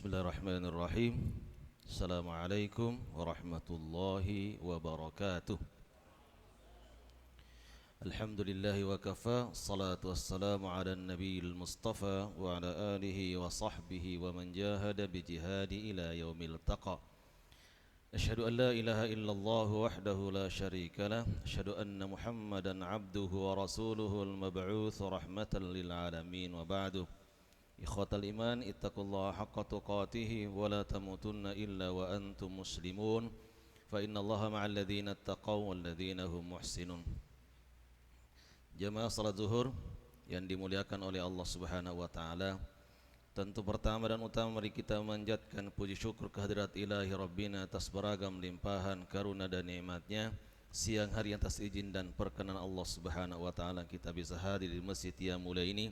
Bismillahirrahmanirrahim. Assalamualaikum warahmatullahi wabarakatuh. Alhamdulillahi wa kafa. Salatu wassalamu ala nabiyil mustafa wa ala alihi wa sahbihi wa man jahada bijihadi ila yaumil taqa. Asyhadu an la ilaha illallah wahdahu la syarika lah. Asyhadu anna Muhammadan abduhu wa rasuluhu al-mab'uts rahmatan lil alamin wa ba'du. Ikhwatal iman, ittaqullaha haqqa tuqatih wa la tamutunna illa wa antum muslimun. Fa innallaha ma'al ladzina ittaqaw wal ladzina hum muhsinun. Jamaah salat zuhur yang dimuliakan oleh Allah Subhanahu wa taala. Tentu pertama dan utama mari kita memanjatkan puji syukur kehadirat Ilahi Rabbina atas beragam limpahan karunia dan nikmatnya. Siang hari atas izin dan perkenan Allah Subhanahu wa taala kita bisa hadir di Masjid yang mulia ini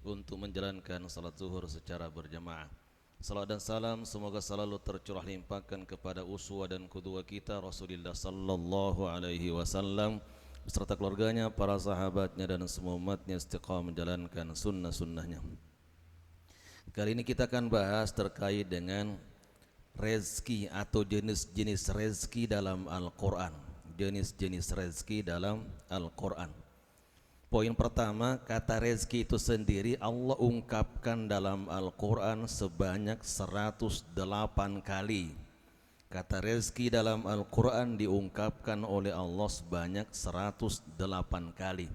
untuk menjalankan salat zuhur secara berjamaah. Salat dan salam semoga selalu tercurah limpahkan kepada uswah dan qudwah kita Rasulullah sallallahu alaihi wasallam beserta keluarganya, para sahabatnya dan semua umatnya istiqamah menjalankan sunnah-sunnahnya. Kali ini kita akan bahas terkait dengan rezeki atau jenis-jenis rezeki dalam Al-Quran. Jenis-jenis rezeki dalam Al-Quran. Poin pertama, kata rezeki itu sendiri Allah ungkapkan dalam Al-Quran sebanyak 108 kali. Kata rezeki dalam Al-Quran diungkapkan oleh Allah sebanyak 108 kali.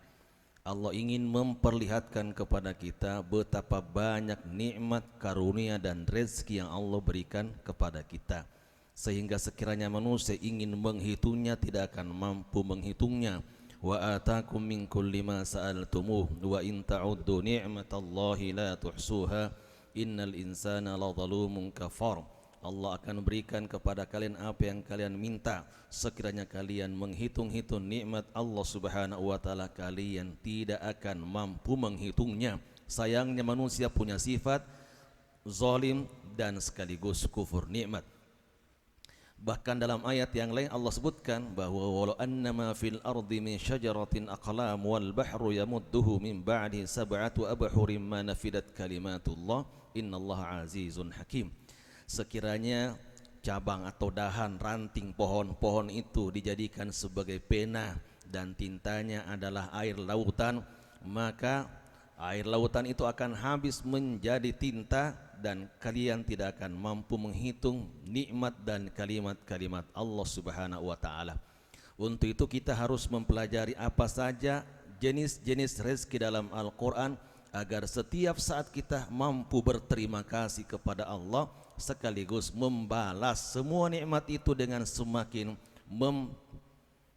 Allah ingin memperlihatkan kepada kita betapa banyak nikmat, karunia dan rezeki yang Allah berikan kepada kita. Sehingga sekiranya manusia ingin menghitungnya tidak akan mampu menghitungnya. Wa atakum min kulli ma sa'altumuh wa in ta'uddu ni'matallahi la tuhsuha innal insana ladzalumun kafar. Allah akan berikan kepada kalian apa yang kalian minta. Sekiranya kalian menghitung-hitung nikmat Allah Subhanahu wa taala, kalian tidak akan mampu menghitungnya. Sayangnya manusia punya sifat zalim dan sekaligus kufur nikmat. Bahkan dalam ayat yang lain Allah sebutkan bahwa walau annama fil ardi min syajaratin aqlam wal bahru yamudduhu min ba'di sab'atu abhurin ma nafidat kalimatullah innallaha azizun hakim. Sekiranya cabang atau dahan ranting pohon-pohon itu dijadikan sebagai pena dan tintanya adalah air lautan, maka air lautan itu akan habis menjadi tinta dan kalian tidak akan mampu menghitung nikmat dan kalimat-kalimat Allah Subhanahu wa taala. Untuk itu kita harus mempelajari apa saja jenis-jenis rezeki dalam Al-Qur'an agar setiap saat kita mampu berterima kasih kepada Allah sekaligus membalas semua nikmat itu dengan semakin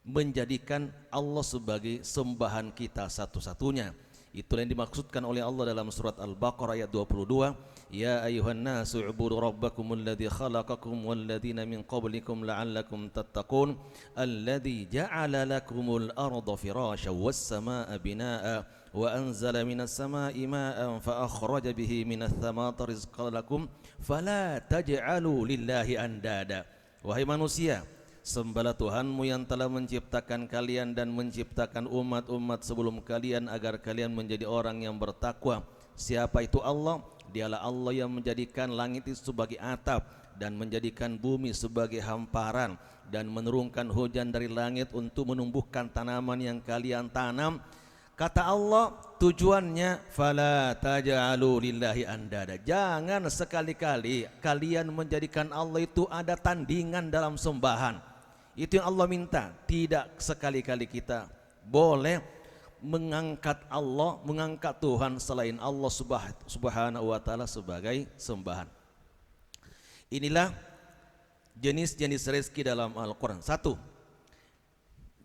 menjadikan Allah sebagai sembahan kita satu-satunya. Itulah yang dimaksudkan oleh Allah dalam surat Al-Baqarah ayat 22. Ya ayuhan nasu ubudu rabbakumul ladzi khalaqakum wal ladzina min qablikum la'allakum tattaqun alladzi ja'ala lakumul arda firasyan was samaa'a binaa'a wa anzala minas samaa'i maa'an fa akhraja bihi minats thamarati rizqan lakum fala taj'alu lillahi andada. Wahai manusia, sembahlah Tuhanmu yang telah menciptakan kalian dan menciptakan umat-umat sebelum kalian agar kalian menjadi orang yang bertakwa. Siapa itu Allah? Dialah Allah yang menjadikan langit itu sebagai atap dan menjadikan bumi sebagai hamparan dan menurunkan hujan dari langit untuk menumbuhkan tanaman yang kalian tanam. Kata Allah tujuannya fala taj'alu lillahi andada. Jangan sekali-kali kalian menjadikan Allah itu ada tandingan dalam sembahan. Itu yang Allah minta. Tidak sekali-kali kita boleh mengangkat Allah, mengangkat Tuhan selain Allah Subhanahu wa taala sebagai sembahan. Inilah jenis-jenis rezeki dalam Al-Quran. Satu,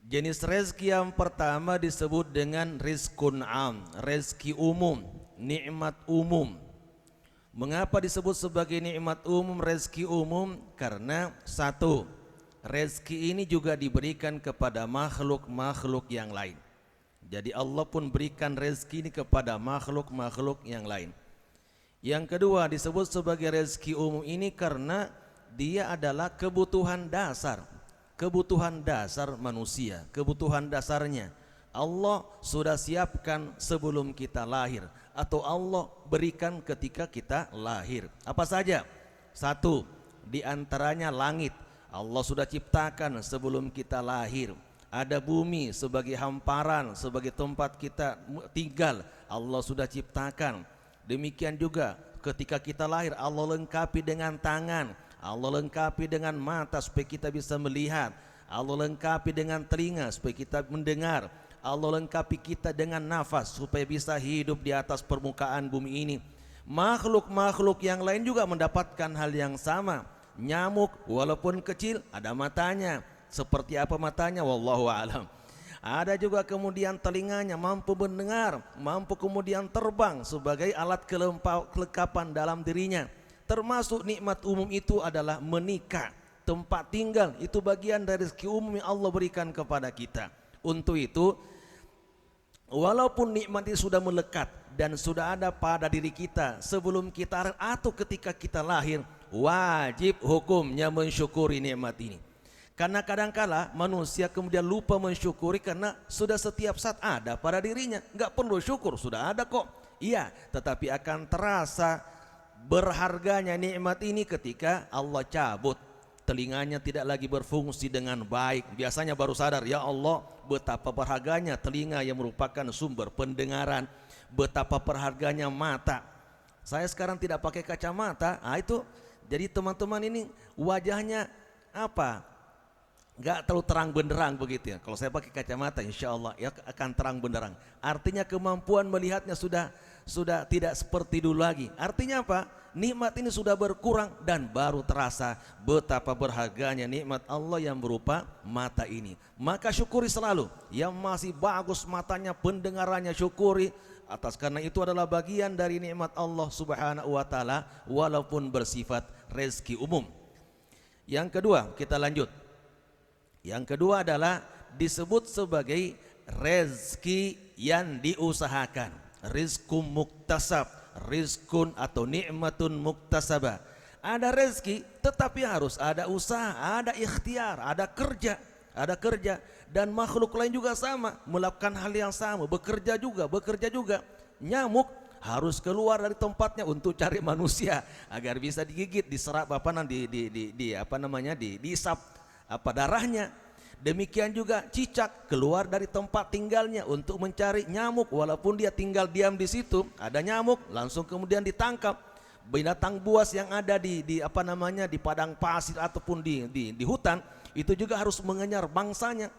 jenis rezeki yang pertama disebut dengan rizqun am, rezeki umum, nikmat umum. Mengapa disebut sebagai nikmat umum, rezeki umum? Karena satu, rezeki ini juga diberikan kepada makhluk-makhluk yang lain. Jadi Allah pun berikan rezeki ini kepada makhluk-makhluk yang lain. Yang kedua disebut sebagai rezeki umum ini karena dia adalah kebutuhan dasar. Kebutuhan dasar manusia, kebutuhan dasarnya Allah sudah siapkan sebelum kita lahir atau Allah berikan ketika kita lahir. Apa saja? Satu, di antaranya langit. Allah sudah ciptakan sebelum kita lahir. Ada bumi sebagai hamparan, sebagai tempat kita tinggal, Allah sudah ciptakan. Demikian juga ketika kita lahir, Allah lengkapi dengan tangan, Allah lengkapi dengan mata supaya kita bisa melihat, Allah lengkapi dengan telinga supaya kita mendengar, Allah lengkapi kita dengan nafas supaya bisa hidup di atas permukaan bumi ini. Makhluk-makhluk yang lain juga mendapatkan hal yang sama. Nyamuk walaupun kecil ada matanya. Seperti apa matanya? Wallahu a'lam. Ada juga kemudian telinganya, mampu mendengar, mampu kemudian terbang sebagai alat kelengkapan dalam dirinya. Termasuk nikmat umum itu adalah menikah, tempat tinggal, itu bagian dari rezeki umum yang Allah berikan kepada kita. Untuk itu, walaupun nikmat itu sudah melekat dan sudah ada pada diri kita sebelum kita atau ketika kita lahir, wajib hukumnya mensyukuri nikmat ini. Karena kadangkala manusia kemudian lupa mensyukuri karena sudah setiap saat ada pada dirinya. Enggak perlu syukur, sudah ada kok. Iya, tetapi akan terasa berharganya nikmat ini ketika Allah cabut. Telinganya tidak lagi berfungsi dengan baik. Biasanya baru sadar, ya Allah, betapa berharganya telinga yang merupakan sumber pendengaran. Betapa berharganya mata. Saya sekarang tidak pakai kacamata. Nah itu, jadi teman-teman ini wajahnya apa? Gak terlalu terang benderang begitu ya. Kalau saya pakai kacamata insya Allah ya akan terang benderang. Artinya kemampuan melihatnya sudah tidak seperti dulu lagi. Artinya apa? Nikmat ini sudah berkurang dan baru terasa betapa berharganya nikmat Allah yang berupa mata ini. Maka syukuri selalu. Yang masih bagus matanya, pendengarannya, syukuri atas, karena itu adalah bagian dari nikmat Allah Subhanahu wa taala walaupun bersifat rezeki umum. Yang kedua, kita lanjut. Yang kedua adalah disebut sebagai rezeki yang diusahakan, rizkum muktasab, rizkun atau nikmatun muktasabah. Ada rezeki tetapi harus ada usaha, ada ikhtiar, ada kerja, dan makhluk lain juga sama, melakukan hal yang sama, bekerja juga. Nyamuk harus keluar dari tempatnya untuk cari manusia agar bisa digigit, diserap diisap darahnya. Demikian juga cicak keluar dari tempat tinggalnya untuk mencari nyamuk, walaupun dia tinggal diam di situ, ada nyamuk langsung kemudian ditangkap. Binatang buas yang ada di padang pasir ataupun di hutan itu juga harus mengejar bangsanya.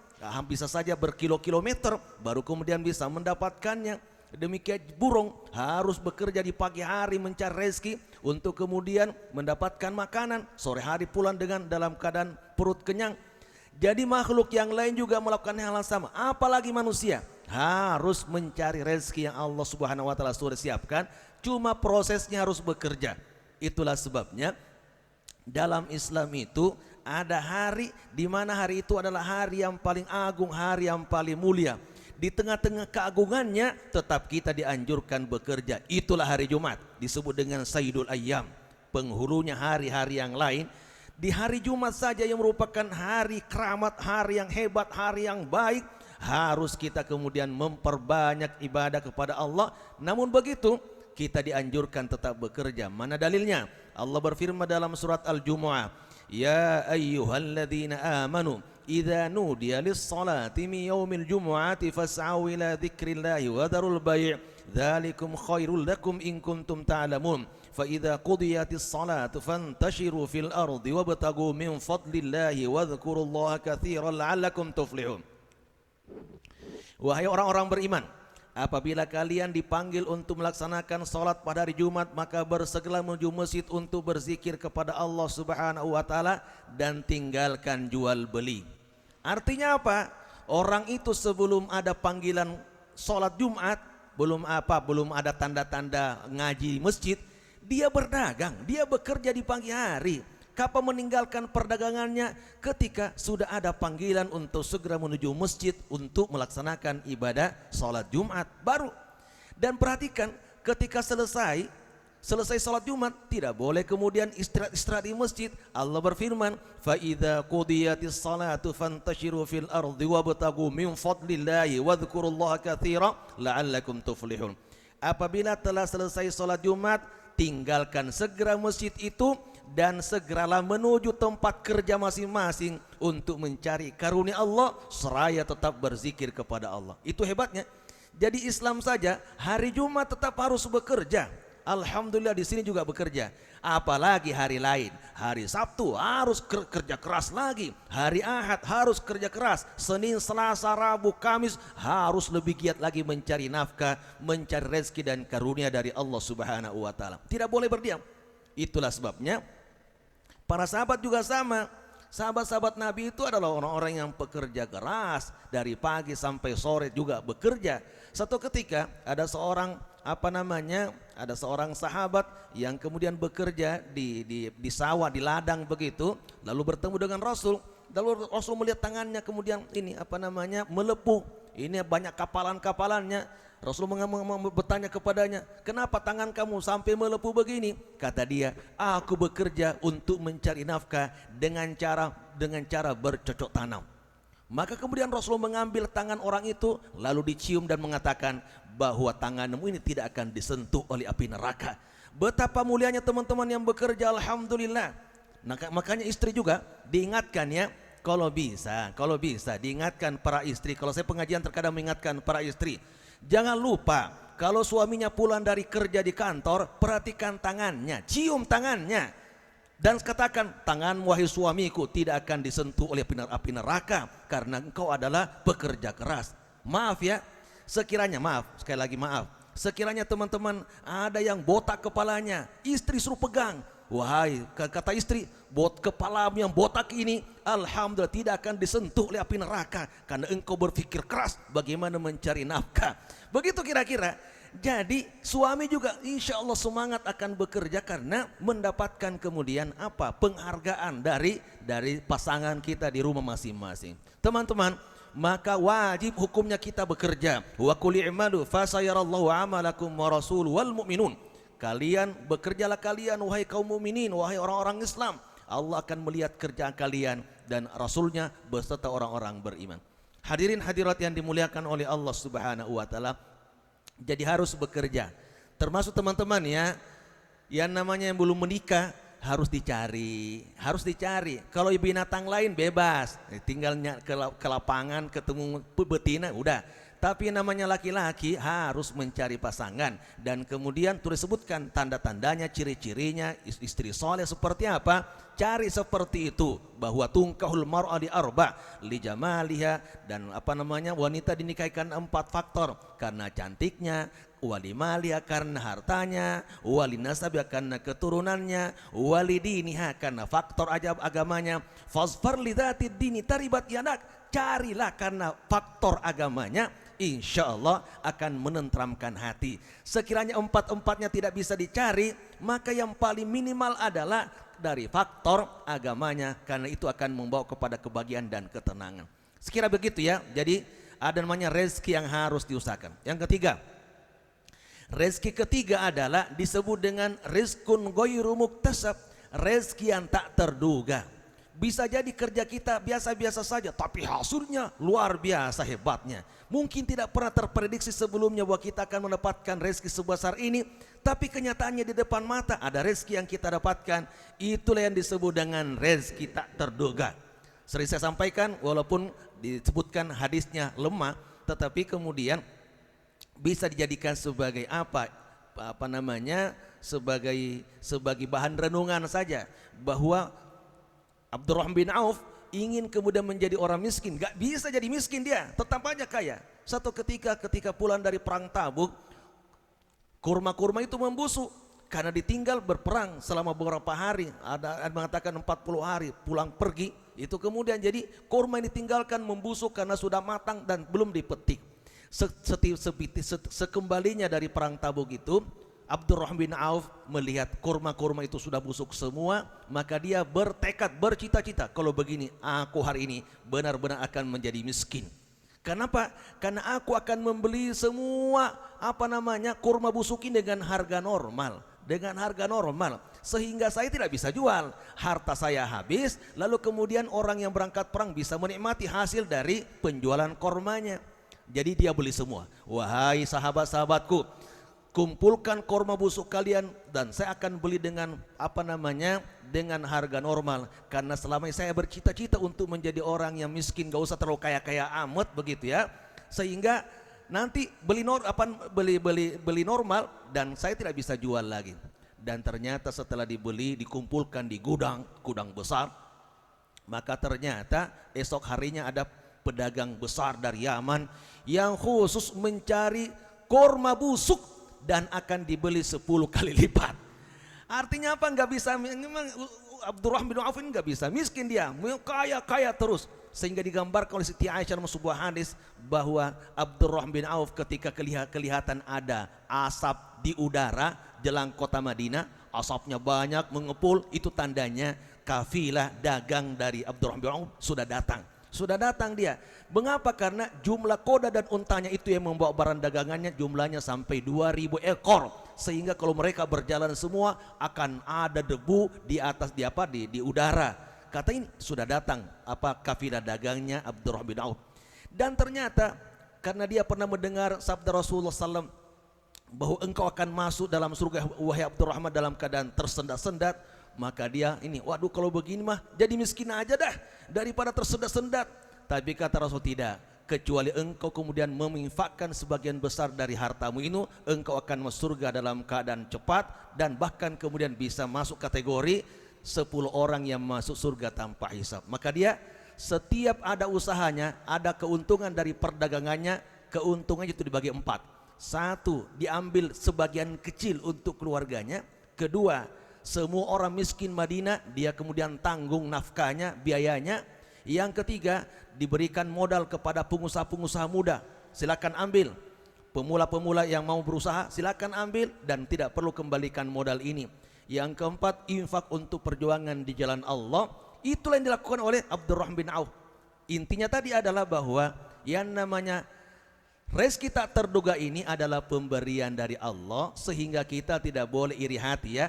Bisa saja berkilo-kilometer baru kemudian bisa mendapatkannya. Demikian burung harus bekerja di pagi hari mencari rezeki untuk kemudian mendapatkan makanan, sore hari pulang dengan dalam keadaan perut kenyang. Jadi makhluk yang lain juga melakukan hal yang sama, apalagi manusia harus mencari rezeki yang Allah Subhanahu wa taala sudah siapkan, cuma prosesnya harus bekerja. Itulah sebabnya dalam Islam itu ada hari di mana hari itu adalah hari yang paling agung, hari yang paling mulia. Di tengah-tengah keagungannya tetap kita dianjurkan bekerja. Itulah hari Jumat, disebut dengan Sayyidul Ayyam, penghulunya hari-hari yang lain. Di hari Jumat saja yang merupakan hari keramat, hari yang hebat, hari yang baik, harus kita kemudian memperbanyak ibadah kepada Allah. Namun begitu kita dianjurkan tetap bekerja. Mana dalilnya? Allah berfirman dalam surat Al-Jumu'ah, ya ayyuhalladzina amanu idza nudiya lis-salati min yaumil jumu'ati fas'au ila dzikrillahi wa dharul bai' dzalikum khairul lakum in kuntum ta'lamun fa idza qudiyatis salatu fantashiru fil ardi wabtagu min fadlillahi wadhkurullaha katsiran la'allakum tuflihun. Wahai orang-orang beriman, apabila kalian dipanggil untuk melaksanakan salat pada hari Jumat, maka bersegera menuju masjid untuk berzikir kepada Allah Subhanahu wa taala dan tinggalkan jual beli. Artinya apa? Orang itu sebelum ada panggilan salat Jumat, belum ada tanda-tanda ngaji masjid, dia berdagang, dia bekerja di pagi hari. Kapan meninggalkan perdagangannya? Ketika sudah ada panggilan untuk segera menuju masjid untuk melaksanakan ibadah salat Jumat baru. Dan perhatikan, ketika selesai salat Jumat tidak boleh kemudian istirahat di masjid. Allah berfirman, fa idza qudiyatis salatu fantashiru fil ardi wabtagu min fadlillahi wadhkurullaha katsiran la'allakum tuflihun. Apabila telah selesai salat Jumat, tinggalkan segera masjid itu dan segeralah menuju tempat kerja masing-masing untuk mencari karunia Allah seraya tetap berzikir kepada Allah. Itu hebatnya. Jadi Islam saja hari Jumat tetap harus bekerja. Alhamdulillah di sini juga bekerja. Apalagi hari lain, hari Sabtu harus kerja keras lagi, hari Ahad harus kerja keras, Senin, Selasa, Rabu, Kamis harus lebih giat lagi mencari nafkah, mencari rezeki dan karunia dari Allah Subhanahu wa taala. Tidak boleh berdiam. Itulah sebabnya para sahabat juga sama. Sahabat-sahabat Nabi itu adalah orang-orang yang pekerja keras, dari pagi sampai sore juga bekerja. Satu ketika ada seorang ada seorang sahabat yang kemudian bekerja di sawah, di ladang begitu, lalu bertemu dengan Rasul. Lalu Rasul melihat tangannya kemudian melepuh. Ini banyak kapalan-kapalannya. Rasul bertanya kepadanya, kenapa tangan kamu sampai melepuh begini? Kata dia, aku bekerja untuk mencari nafkah dengan cara bercocok tanam. Maka kemudian Rasul mengambil tangan orang itu lalu dicium dan mengatakan bahwa tanganmu ini tidak akan disentuh oleh api neraka. Betapa mulianya teman-teman yang bekerja, alhamdulillah. Nah, makanya istri juga diingatkan ya, kalau bisa diingatkan para istri. Kalau saya pengajian terkadang mengingatkan para istri, jangan lupa kalau suaminya pulang dari kerja di kantor, perhatikan tangannya, cium tangannya. Dan katakan, tanganmu wahai suamiku tidak akan disentuh oleh api neraka karena engkau adalah pekerja keras. Maaf ya, sekali lagi maaf, sekiranya teman-teman ada yang botak kepalanya, istri suruh pegang. Wahai, kata istri, kepalamu yang botak ini alhamdulillah tidak akan disentuh oleh api neraka karena engkau berpikir keras bagaimana mencari nafkah. Begitu kira-kira. Jadi suami juga insya Allah semangat akan bekerja karena mendapatkan kemudian penghargaan dari pasangan kita di rumah masing-masing. Teman-teman, maka wajib hukumnya kita bekerja. Wa qul i'malu fasayarallahu amalakum wa rasuluhu wal mu'minun. Kalian bekerjalah kalian wahai kaum mukminin, wahai orang-orang Islam. Allah akan melihat kerja kalian dan Rasulnya beserta orang-orang beriman. Hadirin hadirat yang dimuliakan oleh Allah Subhanahu wa taala. Jadi harus bekerja. Termasuk teman-teman ya, yang namanya yang belum menikah harus dicari. Kalau binatang lain bebas, tinggalnya ke lapangan ketemu betina udah. Tapi namanya laki-laki harus mencari pasangan dan kemudian tulis sebutkan tanda-tandanya, ciri-cirinya, istri soleh seperti apa. Cari seperti itu, bahwa tungkahul mar'a li arba, li jamaliha, dan wanita dinikahikan 4 faktor, karena cantiknya, wali maliha karena hartanya, wali nasabiha karena keturunannya, wali diniha karena faktor agamanya, fasfar lidzati dini taribat yadak. Carilah karena faktor agamanya, insya Allah akan menenteramkan hati. Sekiranya 4-4-nya tidak bisa dicari, maka yang paling minimal adalah dari faktor agamanya, karena itu akan membawa kepada kebahagiaan dan ketenangan. Sekira begitu ya. Jadi ada namanya rezeki yang harus diusahakan. Yang ketiga, rezeki ketiga adalah disebut dengan rizkun ghairu muktasab, rezeki yang tak terduga. Bisa jadi kerja kita biasa-biasa saja, tapi hasilnya luar biasa hebatnya. Mungkin tidak pernah terprediksi sebelumnya bahwa kita akan mendapatkan rezeki sebesar ini, tapi kenyataannya di depan mata ada rezeki yang kita dapatkan. Itulah yang disebut dengan rezeki tak terduga. Sering saya sampaikan, walaupun disebutkan hadisnya lemah, tetapi kemudian bisa dijadikan sebagai sebagai bahan renungan saja, bahwa Abdurrahman bin Auf ingin kemudian menjadi orang miskin, gak bisa jadi miskin, dia tetap aja kaya. Satu ketika pulang dari perang Tabuk, kurma-kurma itu membusuk karena ditinggal berperang selama beberapa hari. Ada mengatakan 40 hari pulang pergi. Itu kemudian jadi kurma yang ditinggalkan membusuk karena sudah matang dan belum dipetik. Sekembalinya dari perang Tabuk itu, Abdurrahman bin Auf melihat kurma-kurma itu sudah busuk semua, maka dia bertekad, bercita-cita, kalau begini aku hari ini benar-benar akan menjadi miskin. Kenapa? Karena aku akan membeli semua kurma busuk ini dengan harga normal, sehingga saya tidak bisa jual, harta saya habis, lalu kemudian orang yang berangkat perang bisa menikmati hasil dari penjualan kurmanya. Jadi dia beli semua. Wahai sahabat-sahabatku, kumpulkan korma busuk kalian dan saya akan beli dengan dengan harga normal, karena selama ini saya bercita-cita untuk menjadi orang yang miskin, gak usah terlalu kaya-kaya amat begitu ya, sehingga nanti beli normal dan saya tidak bisa jual lagi. Dan ternyata setelah dibeli, dikumpulkan di gudang besar, maka ternyata esok harinya ada pedagang besar dari Yaman yang khusus mencari korma busuk dan akan dibeli 10 kali lipat. Artinya apa? Nggak bisa, memang Abdurrahman bin Auf nggak bisa, miskin dia, kaya terus, sehingga digambarkan oleh Siti Aisyah dalam sebuah hadis bahwa Abdurrahman bin Auf ketika kelihatan ada asap di udara jelang kota Madinah, asapnya banyak mengepul, itu tandanya kafilah dagang dari Abdurrahman bin Auf sudah datang dia. Mengapa? Karena jumlah koda dan untanya itu yang membawa barang dagangannya jumlahnya sampai 2000 ekor, sehingga kalau mereka berjalan semua akan ada debu di atas di udara. Kata ini sudah datang kafilah dagangnya Abdurrahman bin Auf. Dan ternyata karena dia pernah mendengar sabda Rasulullah SAW bahwa engkau akan masuk dalam surga wahai Abdurrahman dalam keadaan tersendat-sendat, maka dia waduh, kalau begini mah jadi miskin aja dah daripada tersendat-sendat. Tapi kata Rasul, tidak, kecuali engkau kemudian meminfakkan sebagian besar dari hartamu ini, engkau akan masuk surga dalam keadaan cepat, dan bahkan kemudian bisa masuk kategori 10 orang yang masuk surga tanpa hisab. Maka dia setiap ada usahanya, ada keuntungan dari perdagangannya, keuntungannya itu dibagi 4. 1, diambil sebagian kecil untuk keluarganya. 2, semua orang miskin Madinah dia kemudian tanggung nafkahnya, biayanya. Yang 3, diberikan modal kepada pengusaha-pengusaha muda, silakan ambil. Pemula-pemula yang mau berusaha silakan ambil dan tidak perlu kembalikan modal ini. Yang 4, infak untuk perjuangan di jalan Allah. Itulah yang dilakukan oleh Abdurrahman bin Auf. Intinya tadi adalah bahwa yang namanya rezeki tak terduga ini adalah pemberian dari Allah, sehingga kita tidak boleh iri hati ya.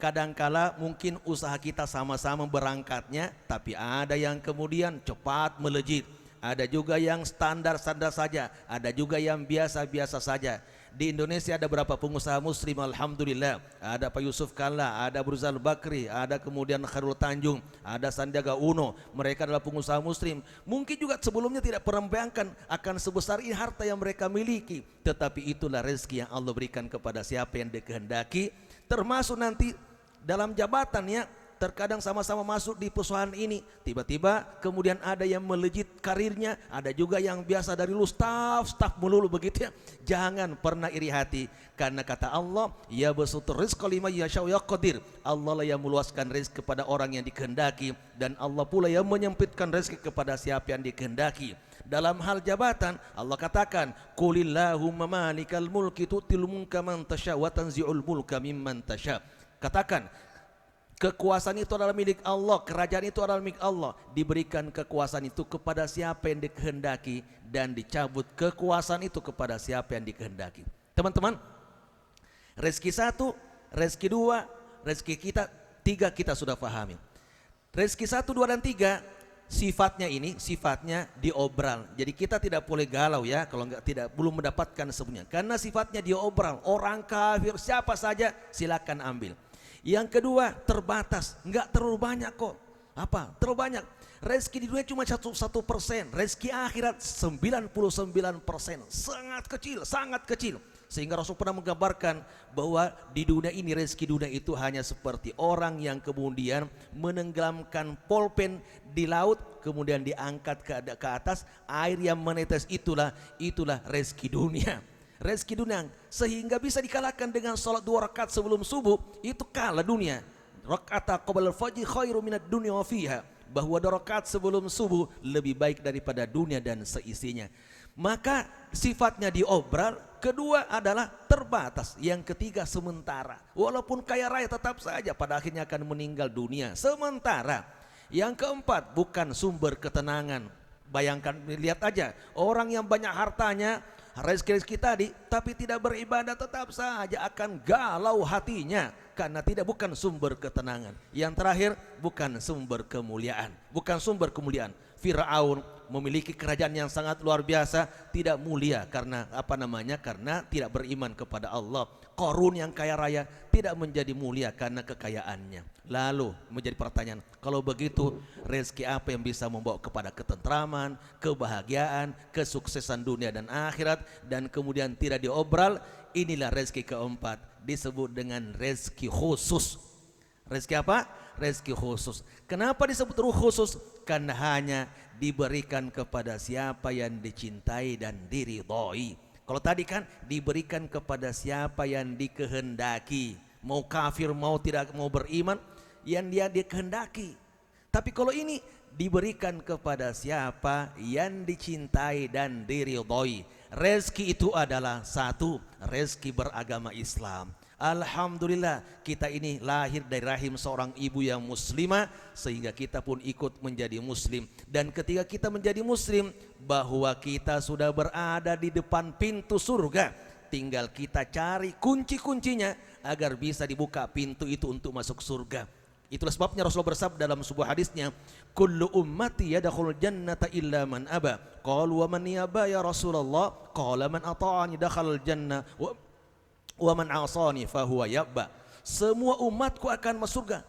Kadangkala mungkin usaha kita sama-sama berangkatnya, tapi ada yang kemudian cepat melejit, ada juga yang standar-standar saja, ada juga yang biasa-biasa saja. Di Indonesia ada berapa pengusaha muslim, alhamdulillah. Ada Pak Yusuf Kalla, ada Bruzal Bakri, ada kemudian Khairul Tanjung, ada Sandiaga Uno. Mereka adalah pengusaha muslim. Mungkin juga sebelumnya tidak pernah membayangkan akan sebesar ini harta yang mereka miliki, tetapi itulah rezeki yang Allah berikan kepada siapa yang dikehendaki. Termasuk nanti dalam jabatan ya, terkadang sama-sama masuk di perusahaan ini, tiba-tiba kemudian ada yang melejit karirnya, ada juga yang biasa dari lu staff melulu begitu ya. Jangan pernah iri hati, karena kata Allah, ya basutur rizqa liman yasha'u yaqdir. Allah lah yang meluaskan rezeki kepada orang yang dikehendaki, dan Allah pula yang menyempitkan rezeki kepada siapa yang dikehendaki. Dalam hal jabatan Allah katakan, qulillahumma malikal mulki tu'til mulka man tasha wa tanzi'ul mulka mimman tasha. Katakan, kekuasaan itu adalah milik Allah, kerajaan itu adalah milik Allah. Diberikan kekuasaan itu kepada siapa yang dikehendaki, dan dicabut kekuasaan itu kepada siapa yang dikehendaki. Teman-teman, rezeki 1, rezeki 2, rezeki kita 3 kita sudah pahami. Rezeki 1, 2, dan 3 sifatnya diobral. Jadi kita tidak boleh galau ya kalau belum mendapatkan semuanya, karena sifatnya diobral. Orang kafir siapa saja silakan ambil. Yang kedua, terbatas, enggak terlalu banyak kok. Terlalu banyak. Rezeki di dunia cuma 1%, rezeki akhirat 99%, sangat kecil. Sehingga Rasul pernah menggambarkan bahwa di dunia ini, rezeki dunia itu hanya seperti orang yang kemudian menenggelamkan polpen di laut, kemudian diangkat ke atas, air yang menetes, itulah rezeki dunia. Rezeki dunia, sehingga bisa dikalahkan dengan sholat 2 rakaat sebelum subuh, itu kalah dunia. Rakaat qabla al-fajr khairu minad dunya wa fiha, bahwa 2 rakaat sebelum subuh lebih baik daripada dunia dan seisinya. Maka sifatnya diobral. Kedua adalah terbatas. Yang ketiga sementara. Walaupun kaya raya tetap saja pada akhirnya akan meninggal dunia, sementara. Yang keempat, bukan sumber ketenangan. Bayangkan, lihat aja orang yang banyak hartanya, rezeki tadi, tapi tidak beribadah, tetap saja akan galau hatinya, karena bukan sumber ketenangan. Yang terakhir, bukan sumber kemuliaan. Fir'aun memiliki kerajaan yang sangat luar biasa, tidak mulia karena karena tidak beriman kepada Allah. Qarun yang kaya raya tidak menjadi mulia karena kekayaannya. Lalu menjadi pertanyaan, kalau begitu rezeki apa yang bisa membawa kepada ketentraman, kebahagiaan, kesuksesan dunia dan akhirat, dan kemudian tidak diobral? Inilah rezeki keempat, disebut dengan rezeki khusus. Rezeki apa? Rezeki khusus. Kenapa disebut ruh khusus? Karena hanya diberikan kepada siapa yang dicintai dan diridhoi. Kalau tadi kan diberikan kepada siapa yang dikehendaki, mau kafir mau tidak mau beriman, yang dia dikehendaki. Tapi kalau ini diberikan kepada siapa yang dicintai dan diridhoi. Rezeki itu adalah satu, rezeki beragama Islam. Alhamdulillah kita ini lahir dari rahim seorang ibu yang muslimah, sehingga kita pun ikut menjadi muslim. Dan ketika kita menjadi muslim, bahwa kita sudah berada di depan pintu surga, tinggal kita cari kunci-kuncinya agar bisa dibuka pintu itu untuk masuk surga. Itulah sebabnya Rasulullah bersabda dalam sebuah hadisnya, kullu ummati yadkhulul jannata illa man aba. Qalu wa man yaba ya Rasulullah? Qala man ata'ani dakhalal jannah wa man 'asani fahuwa yaba. Semua umatku akan masuk surga.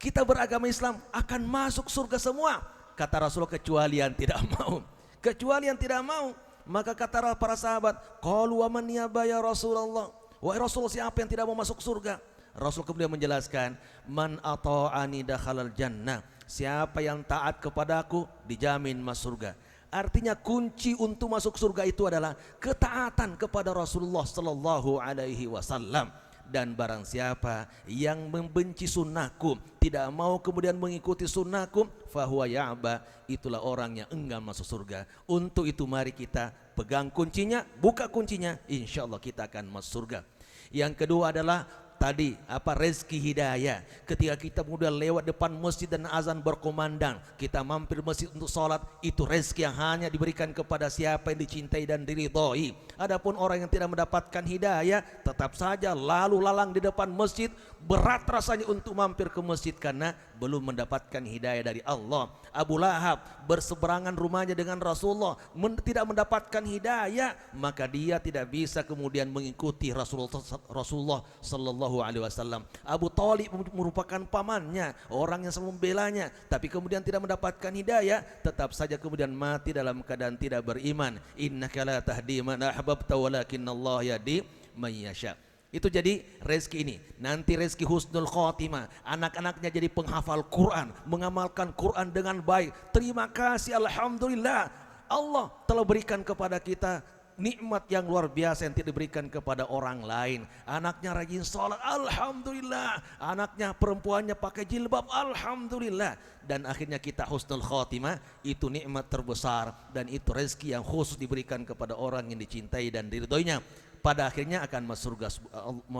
Kita beragama Islam akan masuk surga semua. Kata Rasulullah kecuali yang tidak mau. Kecuali yang tidak mau. Maka kata para sahabat, qalu wa man yaba ya Rasulullah? Wahai Rasul, siapa yang tidak mau masuk surga? Rasul kemudian menjelaskan, man ata'ani dakhalal jannah. Siapa yang taat kepadaku dijamin masuk surga. Artinya kunci untuk masuk surga itu adalah ketaatan kepada Rasulullah sallallahu alaihi wasallam. Dan barang siapa yang membenci sunnahku, tidak mau kemudian mengikuti sunnahku, fahuwa ya'ba, itulah orang yang enggan masuk surga. Untuk itu mari kita pegang kuncinya, buka kuncinya, insyaallah kita akan masuk surga. Yang kedua adalah tadi rezeki hidayah. Ketika kita kemudian lewat depan masjid dan azan berkumandang, kita mampir masjid untuk sholat, itu rezeki yang hanya diberikan kepada siapa yang dicintai dan diridhoi. Adapun orang yang tidak mendapatkan hidayah, tetap saja lalu lalang di depan masjid, berat rasanya untuk mampir ke masjid karena belum mendapatkan hidayah dari Allah. Abu Lahab berseberangan rumahnya dengan Rasulullah, tidak mendapatkan hidayah, maka dia tidak bisa kemudian mengikuti Rasulullah sallallahu alaihi wasallam. Abu Thalib merupakan pamannya, orang yang selalu membelanya, tapi kemudian tidak mendapatkan hidayah, tetap saja kemudian mati dalam keadaan tidak beriman. Innaka la tahdi man ahbabta walakinnallaha yahdi man yasha. Itu jadi rezeki ini. Nanti rezeki husnul khotimah, anak-anaknya jadi penghafal Quran, mengamalkan Quran dengan baik. Terima kasih, alhamdulillah, Allah telah berikan kepada kita nikmat yang luar biasa yang tidak diberikan kepada orang lain. Anaknya rajin sholat, alhamdulillah. Anaknya perempuannya pakai jilbab, alhamdulillah. Dan akhirnya kita husnul khotimah, itu nikmat terbesar, dan itu rezeki yang khusus diberikan kepada orang yang dicintai dan diridhoinya. Pada akhirnya akan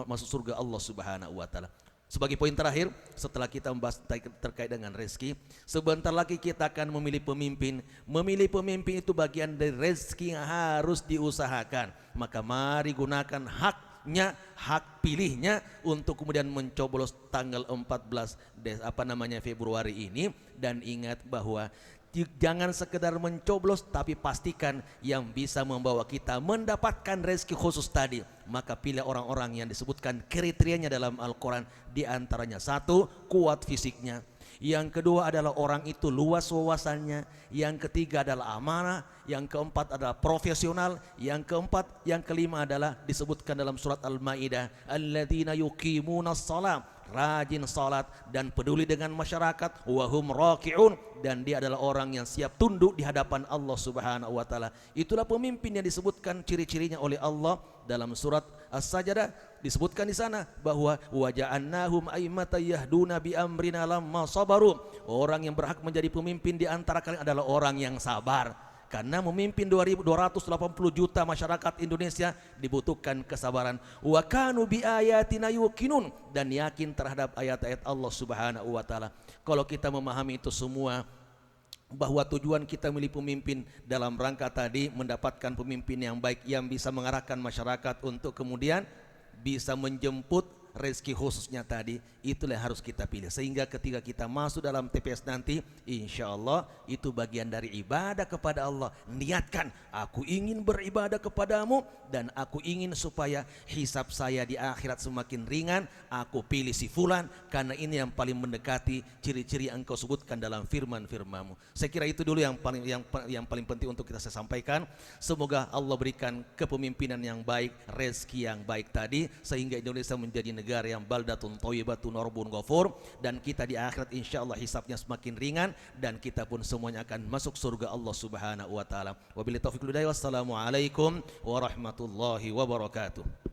masuk surga Allah Subhanahu wa taala. Sebagai poin terakhir, setelah kita membahas terkait dengan rezeki, sebentar lagi kita akan memilih pemimpin. Memilih pemimpin itu bagian dari rezeki yang harus diusahakan. Maka mari gunakan haknya, hak pilihnya untuk kemudian mencoblos tanggal 14 Februari ini. Dan ingat bahwa jangan sekedar mencoblos, tapi pastikan yang bisa membawa kita mendapatkan rezeki khusus tadi. Maka pilih orang-orang yang disebutkan kriterianya dalam Al-Quran. Di antaranya satu, kuat fisiknya. Yang kedua adalah orang itu luas wawasannya. Yang ketiga adalah amanah. Yang keempat adalah profesional. Yang kelima adalah disebutkan dalam surat Al-Maidah, alladzina yuqimunas shalah, rajin salat dan peduli dengan masyarakat, wahum raki'un, dan dia adalah orang yang siap tunduk di hadapan Allah Subhanahu wa taala. Itulah pemimpin yang disebutkan ciri-cirinya oleh Allah dalam surat As-Sajdah. Disebutkan di sana bahwa waja'annahum a'immatan yahduna bi amrina lamma sabaru. Orang yang berhak menjadi pemimpin di antara kalian adalah orang yang sabar. Karena memimpin 280 juta masyarakat Indonesia dibutuhkan kesabaran. Wa kanu bi ayatina yuqinun, dan yakin terhadap ayat-ayat Allah Subhanahu wa taala. Kalau kita memahami itu semua, bahwa tujuan kita memilih pemimpin dalam rangka tadi mendapatkan pemimpin yang baik yang bisa mengarahkan masyarakat untuk kemudian bisa menjemput rezeki khususnya tadi, itulah yang harus kita pilih. Sehingga ketika kita masuk dalam TPS nanti, insya Allah itu bagian dari ibadah kepada Allah. Niatkan, aku ingin beribadah kepadamu dan aku ingin supaya hisab saya di akhirat semakin ringan. Aku pilih si fulan karena ini yang paling mendekati ciri-ciri yang engkau sebutkan dalam firman-firman-Mu. Saya kira itu dulu yang paling penting untuk kita sampaikan. Semoga Allah berikan kepemimpinan yang baik, rezeki yang baik tadi, sehingga Indonesia menjadi negara yang baldatun thayyibatun warbun ghafur, dan kita di akhirat insyaallah hisabnya semakin ringan dan kita pun semuanya akan masuk surga Allah Subhanahu wa taala. Wabillahi taufiq wal hidayah. Wassalamualaikum warahmatullahi wabarakatuh.